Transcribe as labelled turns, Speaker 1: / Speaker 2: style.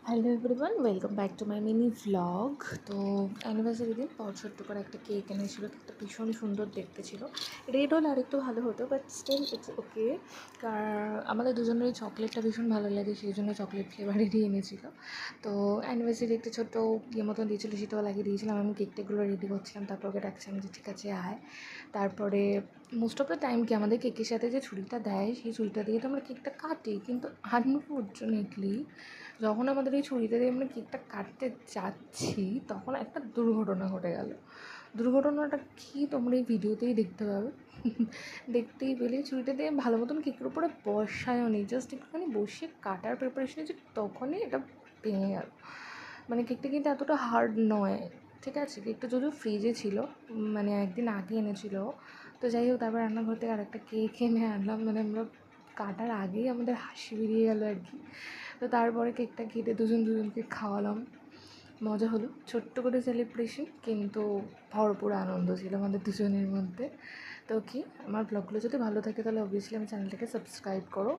Speaker 1: Hello everyone, welcome back to my mini vlog. তো anniversary দিন ছোট্ট করে একটা কেক এনেছিল। কেকটা ভীষণ সুন্দর দেখতে ছিল। রেড হলে আরেকটু ভালো হতো, বাট স্টিল ইটস ওকে। আমাদের দুজনেরই চকলেটটা ভীষণ ভালো লাগে, সেই জন্য চকলেট ফ্লেভারেরই এনেছিল। তো অ্যানিভার্সারি একটা ছোট্ট ইয়ে মতন দিয়েছিলো, সেটাও লাগিয়ে দিয়েছিলাম। আমি কেকটাগুলো রেডি করছিলাম, তারপর ওকে ডাকছিলাম যে ঠিক আছে আয়। তারপরে মোস্ট অফ দ্য টাইম কি আমাদের কেকের সাথে যে ছুরিটা দেয়, সেই ছুরিটা দিয়ে তো আমরা কেকটা কাটি, কিন্তু আনফর্চুনেটলি যখন আমাদের এই ছুরিটা দিয়ে আমরা কেকটা কাটতে যাচ্ছি, তখন একটা দুর্ঘটনা ঘটে গেল। দুর্ঘটনাটা কি তোমরা এই ভিডিওতেই দেখতে পাবে। দেখতেই পেলে ছুরিটা দিয়ে ভালো মতন কেকের উপরে বসায়ও নি, জাস্ট একটুখানি বসিয়ে কাটার প্রিপারেশন হচ্ছে, তখনই এটা ভেঙে গেল। মানে কেকটা কিন্তু এতটা হার্ড নয়, ঠিক আছে। কেকটা যদিও ফ্রিজে ছিল, মানে একদিন আগে এনেছিল। তো যাই হোক, তারপর রান্নাঘর থেকে আরেকটা কেক এনে আনলাম, মানে আমরা কাটার আগেই আমাদের হাসি বেরিয়ে গেল আর কি। তো তারপরে কেকটা কেটে দুজনকে খাওয়ালাম, মজা হলো। ছোট্ট করে সেলিব্রেশন, কিন্তু ভরপুর আনন্দ ছিল আমাদের দুজনের মধ্যে। তো কি আমার ব্লগগুলো যদি ভালো থাকে তাহলে অবভিয়াসলি আমার চ্যানেলটাকে সাবস্ক্রাইব করো।